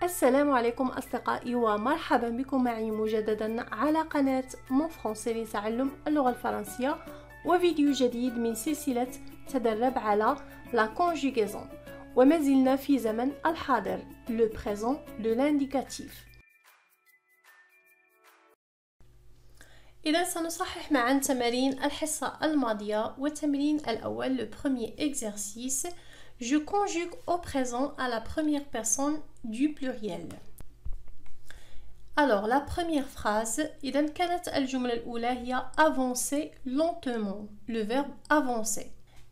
السلام عليكم أصدقائي ومرحبا بكم معي مجددا على قناة مون فرونسي لتعلم اللغة الفرنسية وفيديو جديد من سلسلة تدرب على لا كونجوغيزون وما زلنا في زمن الحاضر le présent de l'indicatif. إذا سنصحح معا تمارين الحصة الماضية والتمرين الأول le premier exercice. Je conjugue au présent à la première personne du pluriel. Alors, la première phrase, إذا كانت الجملة الأولى هي avancer lentement, le verbe avancer.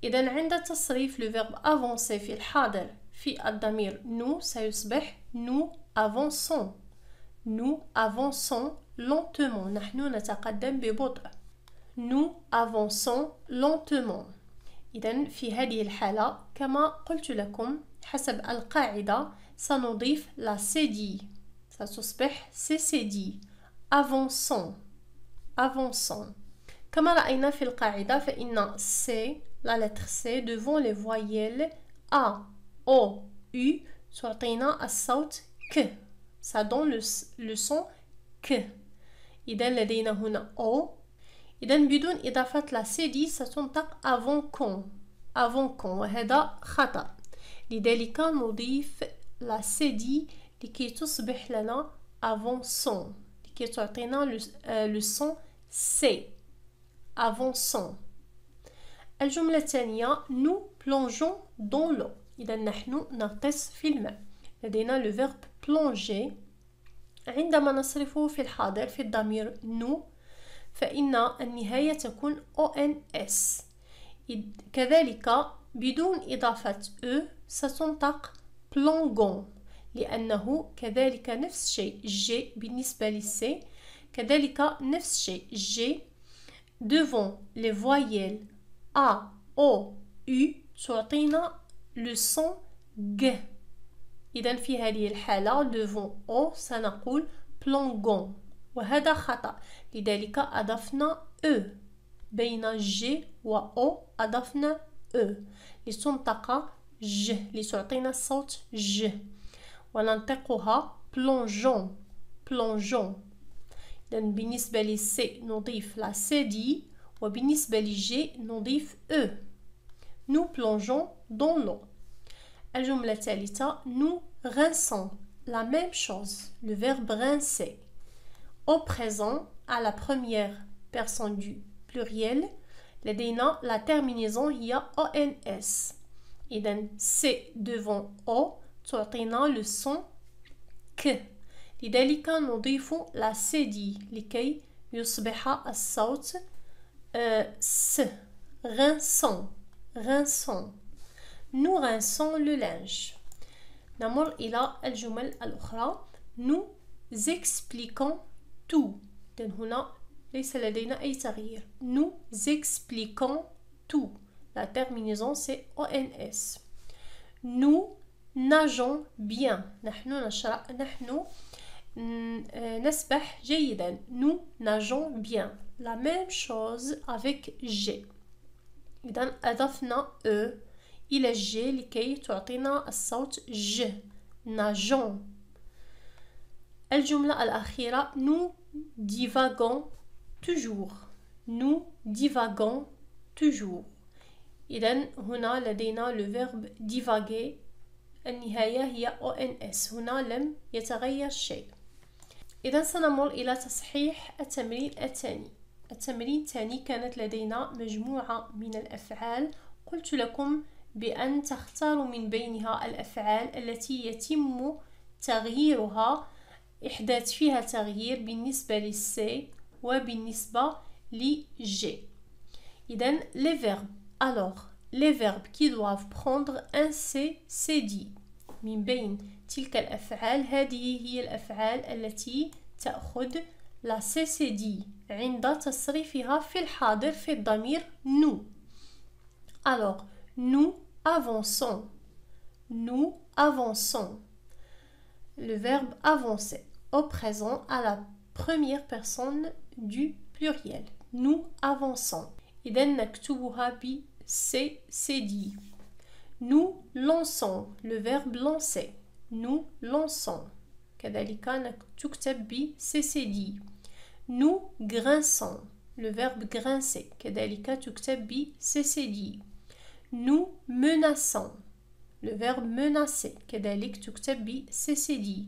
إذا عند تصريف le verbe avancer في الحاضر في الضمير nous سيصبح nous avançons. Nous avançons lentement. نحن نتقدم ببطء. Nous avançons lentement. إذن في هذه الحالة كما قلت لكم حسب القاعدة سنضيف la cd ستصبح ccd avançons avançons. كما رأينا في القاعدة فإن c la lettre c devant les voyelles a o u تعطينا الصوت ك ça donne le son ك. إذن لدينا هنا o. إذا بدون إضافة لا cd ستنطق avant con وهذا خطأ. لذلك نضيف لا cd لكي تصبح لنا avançons لكي تعطينا le son c avançons. الجملة الثانية nous plongeons dans l'eau. إذا نحن نغطس في الماء. لدينا le verbe plonger عندما نصرفه في الحاضر في الضمير nous فإن النهاية تكون ONS. كذلك بدون إضافة E ستنطق plongeons لأنه كذلك نفس الشيء G بالنسبة للسي كذلك نفس الشيء G devant les voyelles A, O, U تعطينا le son G. إذا في هذه الحالة devant O سنقول plongeons وهذا خطأ. لذلك أضفنا E بين G و O أضفنا E لتنطق J لتعطينا الصوت J وننطقها plongeons plongeons. إذن بالنسبة للسي نضيف لا cd وبالنسبة للج نضيف E. Nous plongeons dans l'eau. الجملة الثالثة nous rinçons. La même chose, le verbe rincer. Au présent, à la première personne du pluriel, لدينا la terminaison هي ONS. إذن C devant O تعطينا le son ك. لذلك نضيف la cd لكي يصبح الصوت S. Rinçons, rinçons. Nous rinçons le linge. نمر إلى الجمل الأخرى. Nous expliquons tout. إذن هنا ليس لدينا أي تغيير. Nous expliquons tout. La terminaison c'est ONS. Nous nageons bien. نحن نسبح جيدا. Nous nageons bien. La même chose avec G. إذن أضفنا E إلى G لكي تعطينا الصوت J. nageons. الجملة الأخيرة nous divaguons toujours. Nous divaguons toujours. إذن هنا لدينا le verbe divaguer النهاية هي ONS. هنا لم يتغير شيء. إذن سنمر إلى تصحيح التمرين الثاني. التمرين الثاني كانت لدينا مجموعة من الأفعال قلت لكم بأن تختاروا من بينها الأفعال التي يتم تغييرها إحداث فيها تغيير بالنسبة للسي وبالنسبة لجي. إذن les verbes. Alors les verbes qui doivent prendre un CCD. من بين تلك الأفعال هذه هي الأفعال التي تأخذ la CCD عند تصريفها في الحاضر في الضمير nous. Alors nous avançons. Nous avançons. Le verbe avancer au présent à la première personne du pluriel. Nous avançons. إذا نكتبها ب CCD. Nous lançons. Le verbe lancer. Nous lançons. كذلك تكتب ب CCD. Nous grinçons. Le verbe grincer كذلك تكتب ب CCD. Nous menaçons. Le verbe menacer كذلك تكتب ب CCD.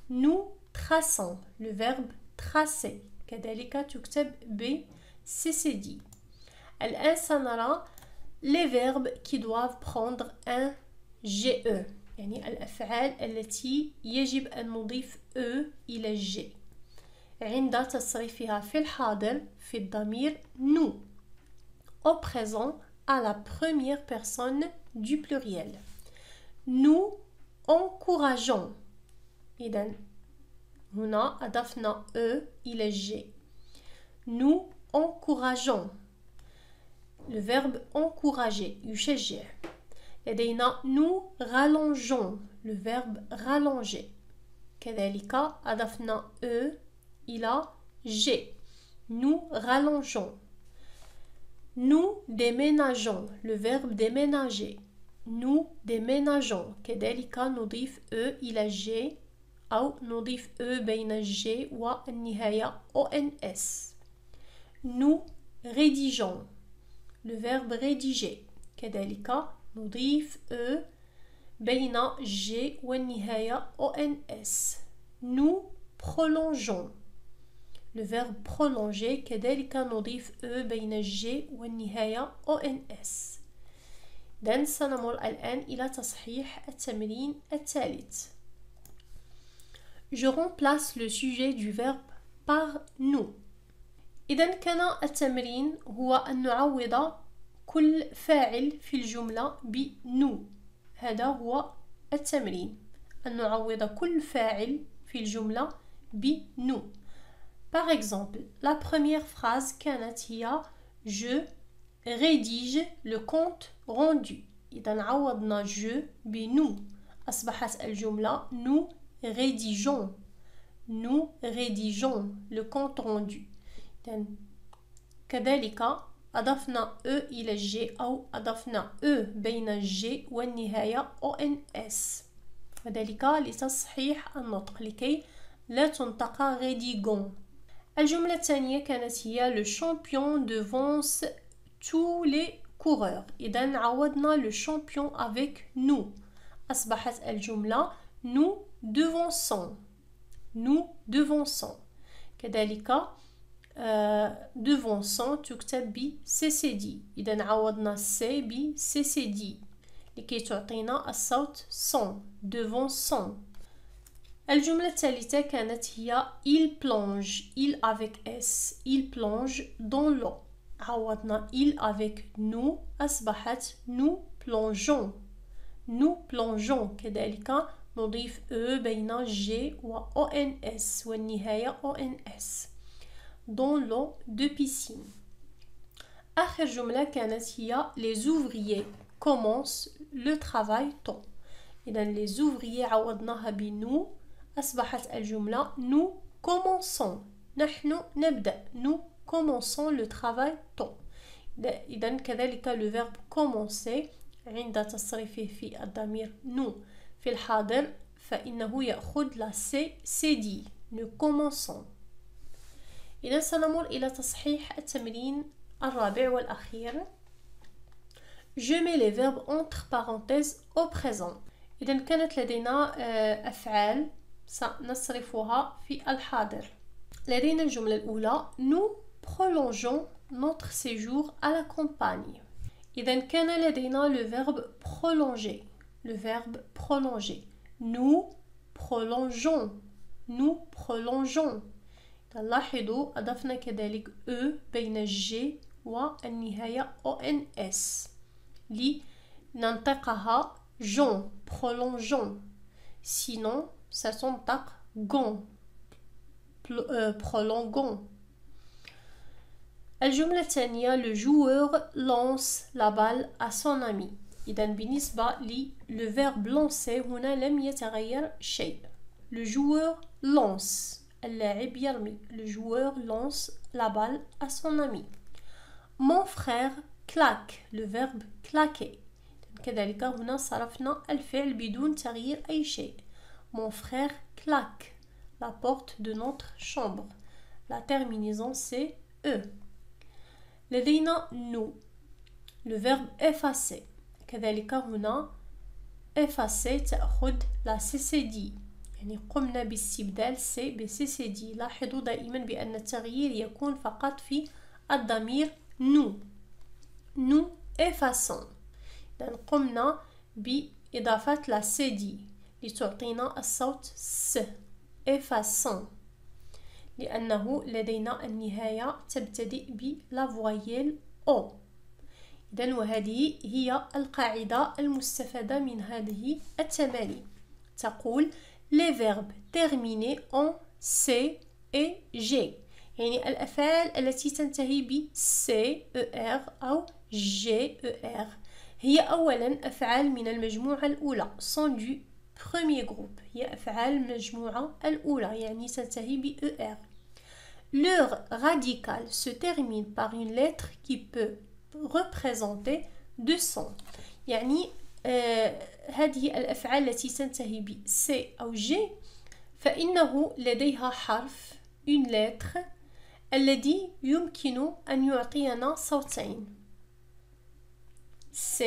Nous traçons. Le verbe tracer كذلك تكتب ب CCD. الآن سنرى les verbes qui doivent prendre un GE، يعني الأفعال التي يجب أن نضيف E إلى G عند تصريفها في الحاضر في الضمير nous au présent à la première personne du pluriel. Nous encourageons. إذن هنا أضفنا E إلى G. Nous encourageons. Le verbe encourager يشجع. لدينا nous rallongeons. Le verbe rallonger. كذلك أضفنا E إلى G. Nous rallongeons. Nous déménageons. Le verbe déménager. Nous déménageons. كذلك نضيف E إلى G أو نضيف E بين G والنهاية ONS. Nous rédigeons. Le verbe rédiger. كذلك نضيف E بين G والنهاية ONS. Nous prolongeons. Le verbe prolonger كذلك نضيف E بين G والنهاية ONS. إذن سنمر الآن إلى تصحيح التمرين الثالث. Je remplace le sujet du verbe par nous. إذن كان التمرين هو أن نعوض كل فاعل في الجملة ب nous. هذا هو التمرين، أن نعوض كل فاعل في الجملة ب nous. Par exemple, la première phrase كانت هي je rédige le compte rendu. إذا عوضنا je ب nous. أصبحت الجملة nous rédigeons. Nous rédigeons le compte rendu. إذا كذلك أضفنا E إلى G أو أضفنا E بين G والنهاية ONS، وذلك لتصحيح النطق لكي لا تنطق rédigons. الجملة الثانية كانت هي le champion devance tous les coureurs. إذا عوضنا le champion avec nous. أصبحت الجملة nous devançons. Nous devançons. كذلك devançons تكتب ب CCD. إذا عوضنا C ب CCD لكي تعطينا الصوت son. Devançons. الجملة الثالثة كانت هي il plonge. Il avec S. Il plonge dans l'eau. عوضنا il avec nous. أصبحت nous plongeons. Nous plongeons. كذلك نضيف E بين G و ONS والنهاية ONS. Dans l'eau de piscine. آخر جملة كانت هي les ouvriers commencent le travail tôt. إذا les ouvriers عوضناها ب nous. أصبحت الجملة nous commençons. نحن نبدأ. Nous commençons le travail tôt. إذا كذلك le verbe commencer عند تصريفه في الضمير nous في الحاضر فإنه يأخذ la CCD. Nous commençons. إذا سنمر إلى تصحيح التمرين الرابع والأخير. Je mets les verbes entre parenthèses au présent. إذا كانت لدينا أفعال سنصرفها في الحاضر. لدينا الجملة الأولى nous prolongeons notre séjour à la campagne. إذا كان لدينا le verbe prolonger. Le verbe prolonger. Nous prolongeons. Nous prolongeons. لاحظوا أضفنا كذلك E بين G والنهاية ONS لننطقها jon. Prolongeons. Sinon ستنطق gon. Prolongons. الجملة الثانية le joueur lance la balle à son ami. إذا بالنسبة le verbe lancer هنا لم يتغير شيء. Le joueur lance. اللاعب يرمي. Le joueur lance la balle à son ami. Mon frère claque. Le verbe claquer. كذلك هنا صرفنا الفعل بدون تغيير أي شيء. Mon frère claque. la porte de notre chambre. La terminaison c'est E. لدينا nous. Le verbe effacer. كذلك هنا effacer تأخذ la CCD. يعني قمنا باستبدال سي بCCD. لاحظوا دائما بأن التغيير يكون فقط في الضمير nous. Nous effaçons. إذن قمنا بإضافة la CD لتعطينا الصوت س. effaçons. لأنه لدينا النهاية تبتدئ بلا فويل أو. إذن وهذه هي القاعدة المستفادة من هذه التمارين. تقول les verbes terminés en C et G. يعني الأفعال التي تنتهي ب C, ER أو G, ER هي أولا أفعال من المجموعة الأولى sont du premier groupe. هي أفعال المجموعة الأولى يعني تنتهي ب ER. Leur radical se termine par une lettre qui peut représenter deux sons. يعني هذه الأفعال التي تنتهي ب C أو G فإنه لديها حرف une lettre الذي يمكن أن يعطينا صوتين. C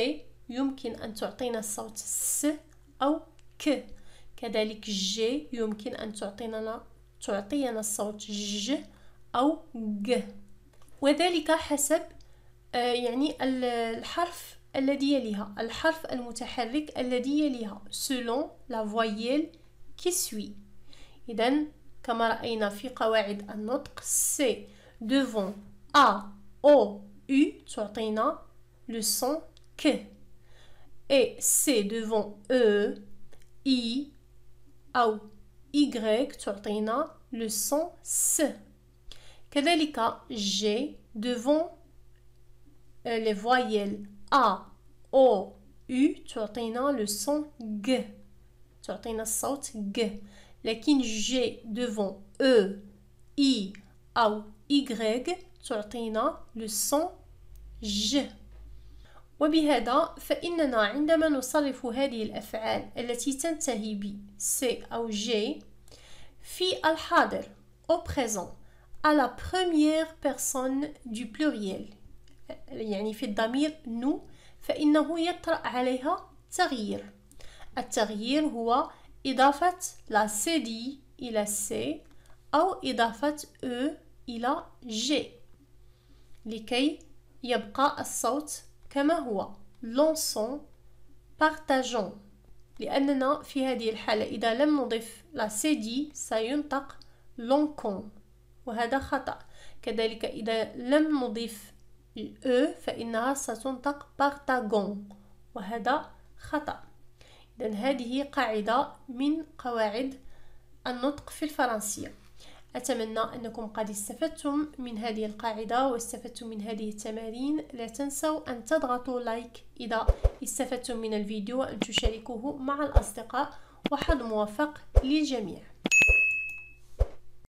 يمكن أن تعطينا الصوت س أو ك. كذلك G يمكن أن تعطينا الصوت ج أو ج. وذلك حسب يعني الحرف الذي يليها. الحرف المتحرك الذي يليها selon la voyelle qui suit. إذن كما رأينا في قواعد النطق C devant A, O, U تعطينا le son K. Et C devant E, I أو Y تعطينا le son S. كذلك G devant les voyelles A, O, U تعطينا le son G. تعطينا الصوت G. لكن G devant E, I أو Y تعطينا le son J. وبهذا فإننا عندما نصرف هذه الأفعال التي تنتهي ب C أو G في الحاضر au présent à la première personne du pluriel يعني في الضمير nous فإنه يطرأ عليها تغيير. التغيير هو إضافة la CD إلى C أو إضافة E إلى G لكي يبقى الصوت كما هو lançons partageons. لأننا في هذه الحالة إذا لم نضيف la CD سينطق lançons وهذا خطأ. كذلك إذا لم نضيف E فإنها ستنطق partagon وهذا خطأ. إذن هذه قاعدة من قواعد النطق في الفرنسية. أتمنى أنكم قد استفدتم من هذه القاعدة واستفدتم من هذه التمارين. لا تنسوا أن تضغطوا لايك إذا استفدتم من الفيديو وأن تشاركوه مع الأصدقاء. وحظ موفق للجميع.